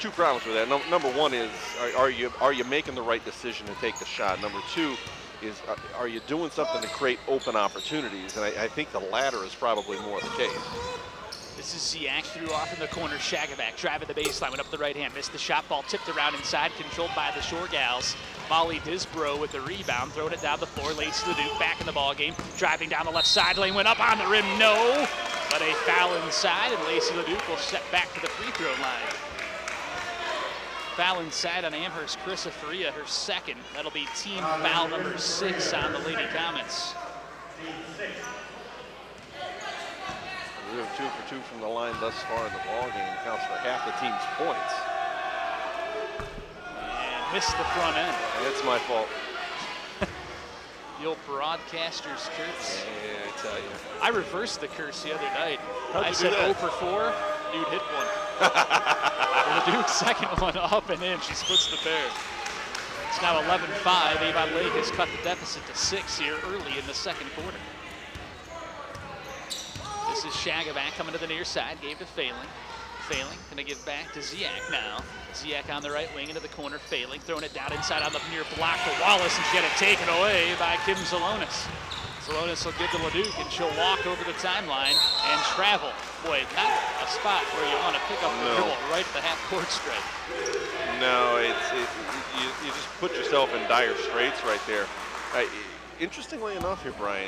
two problems with that. Number one is, are you making the right decision to take the shot? Number two is, are you doing something to create open opportunities? And I think the latter is probably more the case. This is Ziak, threw off in the corner. Shagavac driving the baseline, went up the right hand, missed the shot, ball tipped around inside, controlled by the Shore Gals. Molly Disbrow with the rebound, throwing it down the floor. Lacey Leduc back in the ball game, driving down the left side lane, went up on the rim, no, but a foul inside, and Lacey Leduc will step back to the free throw line. Foul inside on Amherst, Carissa Faria, her second. That'll be team foul number 6 on the Lady Comets. We have 2 for 2 from the line thus far in the ball game. Counts for half the team's points. And missed the front end. It's my fault. The old broadcaster's curse. Yeah, I tell you. I reversed the curse the other night. How'd I you said do that? 0 for 4, dude hit one. Leduc's second one up and in. She splits the pair. It's now 11-5. Avon Lake has cut the deficit to 6 here early in the second quarter. This is Shagavac coming to the near side, gave to Failing. Failing, gonna give back to Ziak now. Ziak on the right wing into the corner, Failing, throwing it down inside on the near block to Wallace, and she got it taken away by Kim Zalonis. Zalonis will give to Leduc, and she'll walk over the timeline and travel. Boy, not a spot where you want to pick up the dribble right at the half-court stripe. No, you just put yourself in dire straits right there. Interestingly enough here, Brian,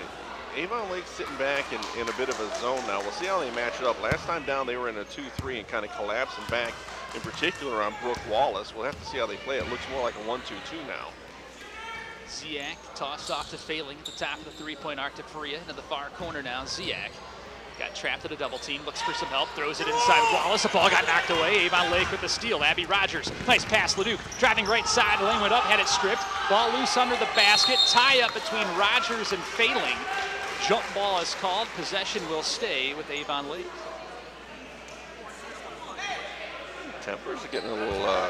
Avon Lake's sitting back in a bit of a zone now. We'll see how they match it up. Last time down, they were in a 2-3 and kind of collapsing back, in particular on Brooke Wallace. We'll have to see how they play. It looks more like a 1-2-2 now. Ziak tossed off to Failing at the top of the three-point arc to Faria into the far corner now. Ziak got trapped at a double team, looks for some help, throws it inside Wallace. The ball got knocked away. Avon Lake with the steal. Abby Rogers, nice pass. Leduc driving right side, lane went up, had it stripped. Ball loose under the basket. Tie up between Rogers and Failing. Jump ball is called. Possession will stay with Avon Lake. Tempers are getting a little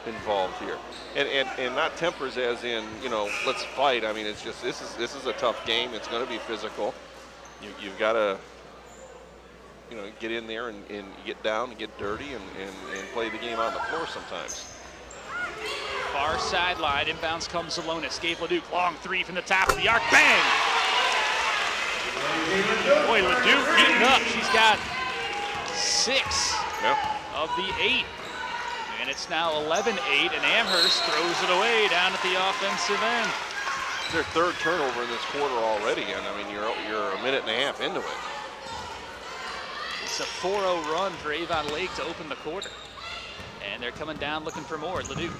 involved here, and not tempers as in, you know, let's fight. I mean, it's just this is a tough game. It's going to be physical. You've got to, you know, get in there and get down and get dirty and play the game on the floor sometimes. Far sideline, inbounds comes Zalonis. Gave Leduc long three from the top of the arc. Bang! Boy, Leduc heating up. She's got 6 of the 8. And it's now 11-8, and Amherst throws it away down at the offensive end. It's their third turnover in this quarter already, and I mean, you're a minute and a half into it. It's a 4-0 run for Avon Lake to open the quarter. And they're coming down looking for more. Leduc,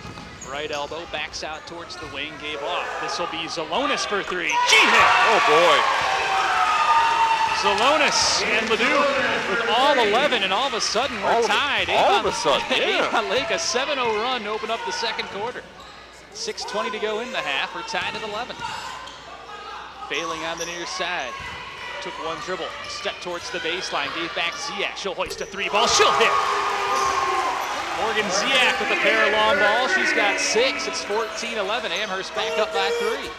right elbow, backs out towards the wing, gave off. This will be Zalonis for 3. She hit! Oh boy! Zalonis and Leduc with all 11, and all of a sudden we're tied. All of a sudden, yeah. Avon Lake, a 7-0 run to open up the second quarter. 6:20 to go in the half. We're tied at 11. Failing on the near side. Took one dribble, stepped towards the baseline, gave back Ziak. She'll hoist a 3 ball, she'll hit. Morgan Ziak with a pair of long balls. She's got 6. It's 14-11. Amherst back up by 3.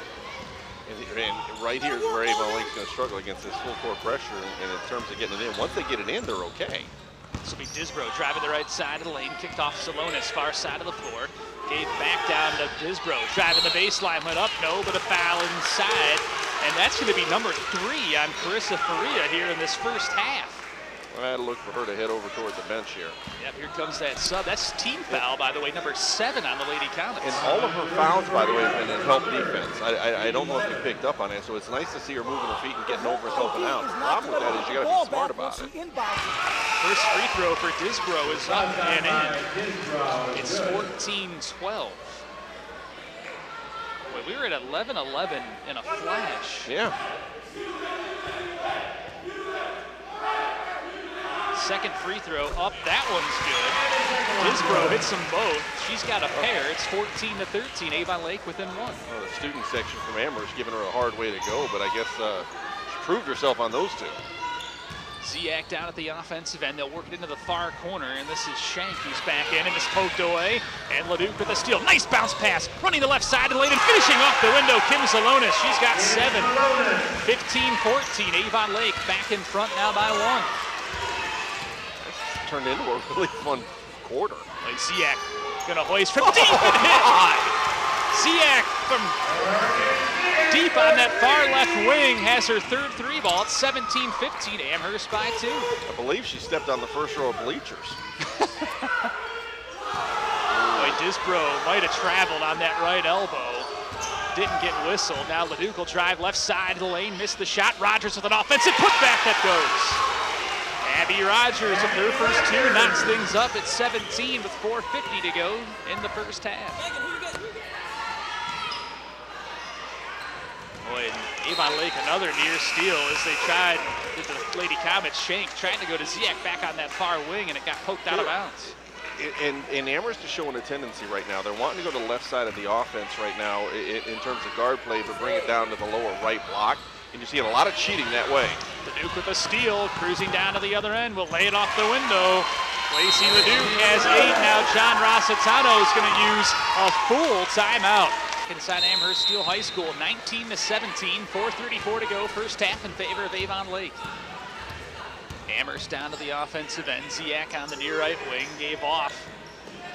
And right here is where Avon Lake's going to struggle against this full court pressure, and in terms of getting it in. Once they get it in, they're okay. This will be Disbrow driving the right side of the lane, kicked off Zalonis, far side of the floor. Gave back down to Disbrow, driving the baseline, went up, no, but a foul inside. And that's going to be number 3 on Carissa Faria here in this first half. Well, I had to look for her to head over toward the bench here. Yep, here comes that sub. That's team foul, by the way, number 7 on the Lady Comets. And all of her fouls, by the way, have been in help defense. I don't know if you picked up on it, so it's nice to see her moving her feet and getting over and helping out. The problem with that is you got to be smart about it. First free throw for Disbrow is up and in. It's 14-12. Well, we were at 11-11 in a flash. Yeah. Second free throw up, that one's good. Disbrow hits them both. She's got a pair. It's 14-13. Avon Lake within 1. Well, the student section from Amherst giving her a hard way to go, but I guess she proved herself on those 2. Ziak down at the offensive end. They'll work it into the far corner, and this is Shank who's back in and is poked away. And Leduc with a steal. Nice bounce pass. Running the left side of the lane and finishing off the window. Kim Zalonis. She's got 7. 15-14. Avon Lake back in front now by 1. Turned into a really fun quarter. Like Ziak gonna hoist from deep and hit. Ziak from deep on that far left wing has her third three ball. It's 17-15, Amherst by 2. I believe she stepped on the first row of bleachers. Boy, Disbrow might have traveled on that right elbow. Didn't get whistled. Now Leduc will drive left side of the lane, missed the shot. Rogers with an offensive putback that goes. Abby Rogers with her first 2 knocks things up at 17 with 4:50 to go in the first half. Boy, and Avon Lake another near steal as they tried, the Lady Comets Shank trying to go to Ziak back on that far wing, and it got poked out of bounds. And Amherst is showing a tendency right now. They're wanting to go to the left side of the offense right now in terms of guard play, but bring it down to the lower right block. And you're seeing a lot of cheating that way. Leduc with a steal, cruising down to the other end, will lay it off the window. Lacey Leduc has 8. Now John Rossitano is going to use a full timeout. Inside Amherst Steel High School, 19-17, 4:34 to go, first half in favor of Avon Lake. Amherst down to the offensive end. Ziak on the near right wing, gave off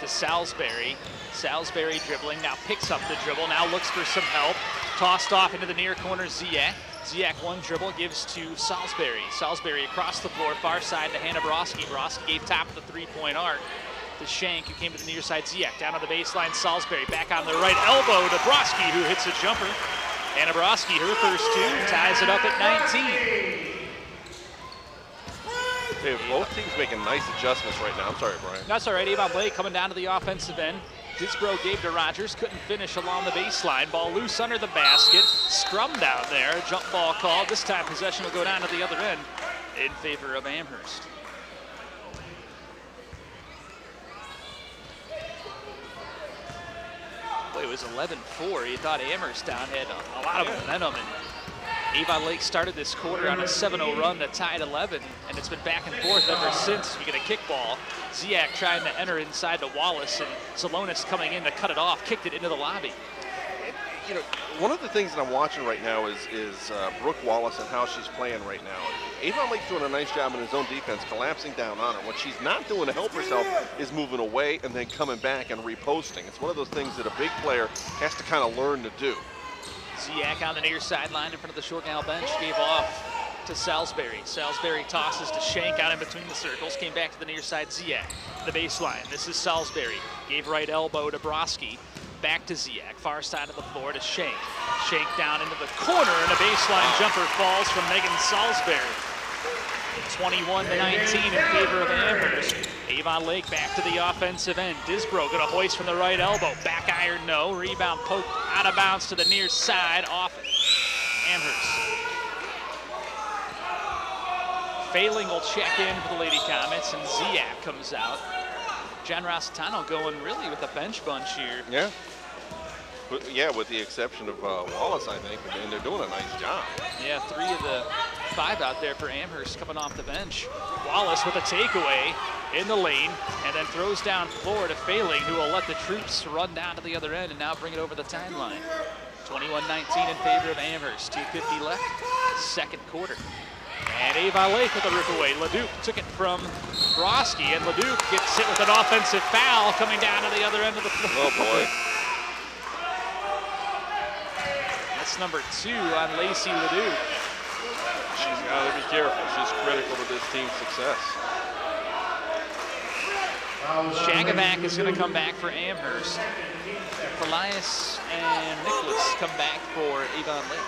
to Salisbury. Salisbury dribbling, now picks up the dribble, now looks for some help. Tossed off into the near corner, Ziak. Ziak one dribble, gives to Salisbury. Salisbury across the floor, far side to Hannah Broski. Broski gave top of the three-point arc to Shank, who came to the near side. Ziak down on the baseline, Salisbury back on the right elbow to Broski, who hits a jumper. Hannah Broski, her first 2, ties it up at 19. Hey, both teams making nice adjustments right now. I'm sorry, Brian. That's all right. Avon Lake coming down to the offensive end. Disbrow gave to Rogers, couldn't finish along the baseline. Ball loose under the basket. Scrum down there. Jump ball called. This time possession will go down to the other end in favor of Amherst. Boy, it was 11-4. You thought Amherst down had a lot of momentum. And Avon Lake started this quarter on a 7-0 run that tied 11, and it's been back and forth ever since. We get a kickball. Ziak trying to enter inside to Wallace, and Salonis coming in to cut it off, kicked it into the lobby. You know, one of the things that I'm watching right now is Brooke Wallace and how she's playing right now. Avon Lake's doing a nice job in his own defense, collapsing down on her. What she's not doing to help herself is moving away and then coming back and reposting. It's one of those things that a big player has to kind of learn to do. Ziak on the near sideline in front of the short gal bench, gave off to Salisbury. Salisbury tosses to Shank out in between the circles, came back to the near side, Ziak. The baseline, this is Salisbury. Gave right elbow to Broski. Back to Ziak, far side of the floor to Shank. Shank down into the corner, and a baseline jumper falls from Megan Salisbury. 21-19 in favor of Amherst. Avon Lake back to the offensive end. Disbrow gonna hoist from the right elbow. Back iron, no. Rebound poked out of bounds to the near side off Amherst. Failing will check in for the Lady Comets, and Ziak comes out. John Rossitano going really with a bench bunch here. Yeah. Yeah, with the exception of Wallace, I think, and they're doing a nice job. Yeah, 3 of the 5 out there for Amherst coming off the bench. Wallace with a takeaway in the lane, and then throws down floor to Failing, who will let the troops run down to the other end and now bring it over the timeline. 21-19 in favor of Amherst. 2:50 left, second quarter. And Avon Lake with a rip away. Leduc took it from Broski, and Leduc gets hit with an offensive foul coming down to the other end of the floor. Oh boy. That's number 2 on Lacey Leduc. She's got to be careful. She's critical to this team's success. Shagaback is going to come back for Amherst. Elias and Nicholas come back for Avon Lake.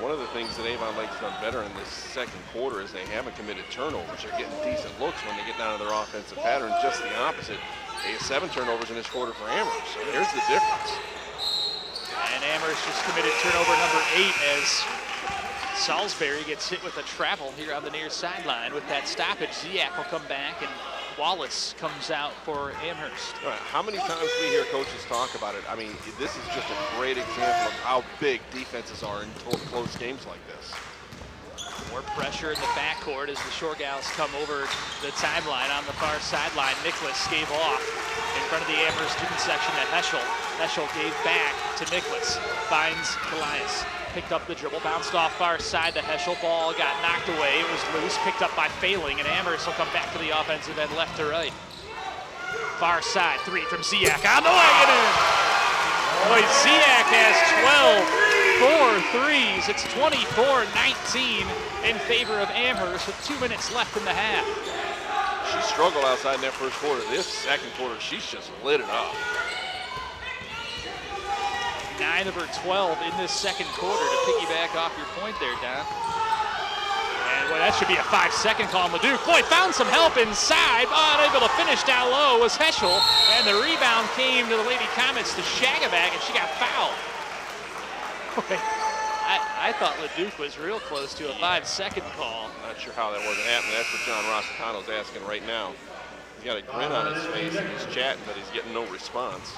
One of the things that Avon Lake's done better in this second quarter is they haven't committed turnovers. They're getting decent looks when they get down to their offensive pattern. Just the opposite. They had 7 turnovers in this quarter for Amherst. So here's the difference. And Amherst just committed turnover number 8 as Salisbury gets hit with a travel here on the near sideline. With that stoppage, Ziak will come back, and Wallace comes out for Amherst. All right, how many times do we hear coaches talk about it? I mean, this is just a great example of how big defenses are in close games like this. More pressure in the backcourt as the short gals come over the timeline on the far sideline. Nicholas gave off in front of the Amherst student section to Heschel. Heschel gave back to Nicholas. Finds Elias. picked up the dribble, bounced off far side to Heschel. Ball got knocked away. It was loose, picked up by Failing, and Amherst will come back to the offensive end, left to right. Far side, three from Ziak on the way and in. Boy, Ziak has 12 4 threes. It's 24-19 in favor of Amherst with 2 minutes left in the half. She struggled outside in that first quarter. This second quarter, she's just lit it up. 9 of her 12 in this second quarter, to piggyback off your point there, Don. And boy, that should be a 5-second call on LeDuc. Boy, found some help inside, but unable to finish down low was Heschel. And the rebound came to the Lady Comets to Shagabag, and she got fouled. Boy, I thought LeDuc was real close to a 5-second call. Not sure how that wasn't happening. That's what John Rossitano's asking right now. He's got a grin on his face and he's chatting, but he's getting no response.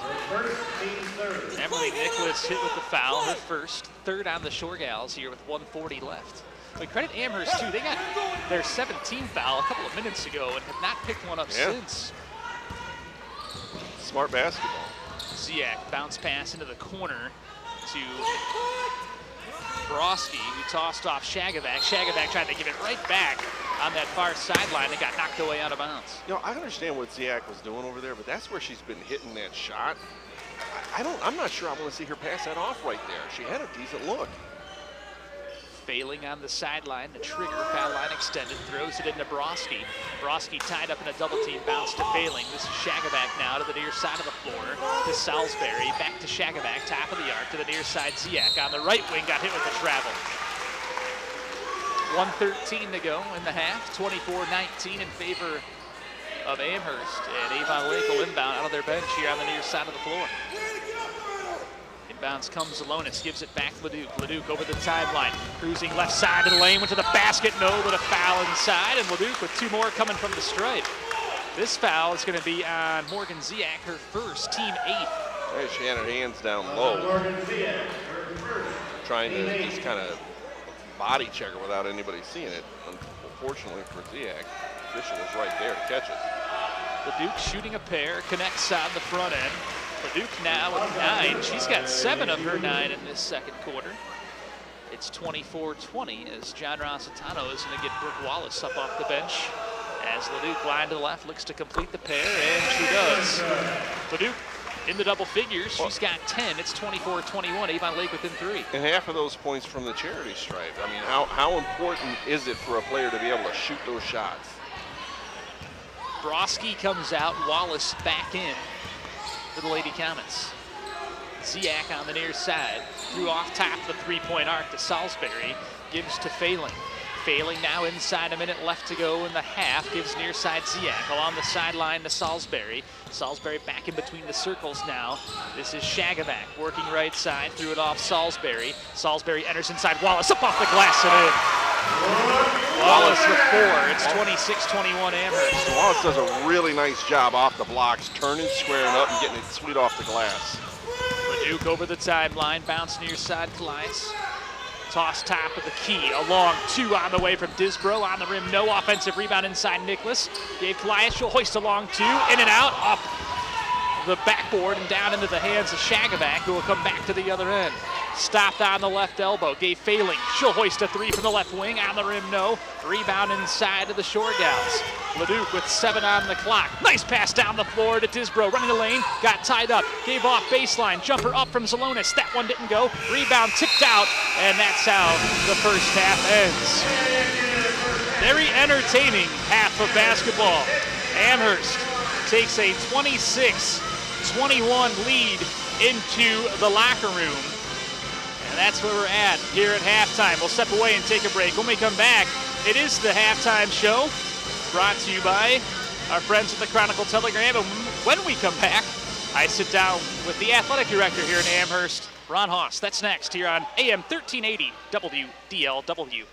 Emily Nicholas hit with the foul, her first, third on the Shore Gals here with 1:40 left. But credit Amherst too, they got their 17th foul a couple of minutes ago and have not picked one up since. Smart basketball. Ziak bounce pass into the corner to Broski, who tossed off Shagavac. Shagavac tried to give it right back on that far sideline. It got knocked away out of bounds. You know, I understand what Ziak was doing over there, but that's where she's been hitting that shot. I'm not sure I want to see her pass that off right there. She had a decent look. Failing on the sideline, the trigger, foul line extended, throws it into Broski. Broski tied up in a double team, bounce to Failing. This is Shagavac now to the near side of the floor, to Salisbury, back to Shagavac, top of the arc, to the near side. Ziak on the right wing, got hit with the travel. 1:13 to go in the half, 24-19 in favor of Amherst, and Avon Lake will inbound out of their bench here on the near side of the floor. Inbounds comes Alonis, gives it back to LeDuc. LeDuc over the timeline, cruising left side of the lane, went to the basket, no, but a foul inside, and LeDuc with 2 more coming from the stripe. This foul is going to be on Morgan Ziak, her first, team 8th. Right, she had her hands down low, trying to just kind of body check her without anybody seeing it. Unfortunately for Ziak, official was right there to catch it. LeDuc shooting a pair, connects on the front end. LeDuc now with 9. She's got 7 of her 9 in this second quarter. It's 24-20 as John Rossitano is going to get Brooke Wallace up off the bench. As LeDuc line to the left looks to complete the pair, and she does. LeDuc in the double figures. She's got 10. It's 24-21. Avon Lake within 3. And half of those points from the charity stripe. I mean, how important is it for a player to be able to shoot those shots? Broski comes out, Wallace back in for the Lady Comets. Ziak on the near side, threw off top the 3-point arc to Salisbury, gives to Failing. Failing now inside, a minute left to go in the half, gives near side Ziak along the sideline to Salisbury. Salisbury back in between the circles now. This is Shagavac working right side, threw it off Salisbury. Salisbury enters inside, Wallace up off the glass and in. Wallace with 4. It's 26-21 Amherst. Wallace does a really nice job off the blocks, turning, squaring up, and getting it sweet off the glass. LeDuc over the timeline, bounce near side Calais. Toss top of the key, a long 2 on the way from Disbrow, on the rim, no offensive rebound inside Nicholas. Gave Calais, she'll hoist a long 2, in and out, up the backboard and down into the hands of Shagavac, who will come back to the other end. Stopped on the left elbow, gave Failing, she'll hoist a 3 from the left wing, on the rim, no. Rebound inside of the Shore Gals. LeDuc with 7 on the clock. Nice pass down the floor to Disbrow, running the lane, got tied up, gave off baseline, jumper up from Zalonis, that one didn't go. Rebound tipped out, and that's how the first half ends. Very entertaining half of basketball. Amherst takes a 26-21 lead into the locker room. And that's where we're at here at halftime. We'll step away and take a break. When we come back, it is the halftime show brought to you by our friends at the Chronicle Telegram. And when we come back, I sit down with the athletic director here in Amherst, Ron Haas. That's next here on AM 1380 WDLW.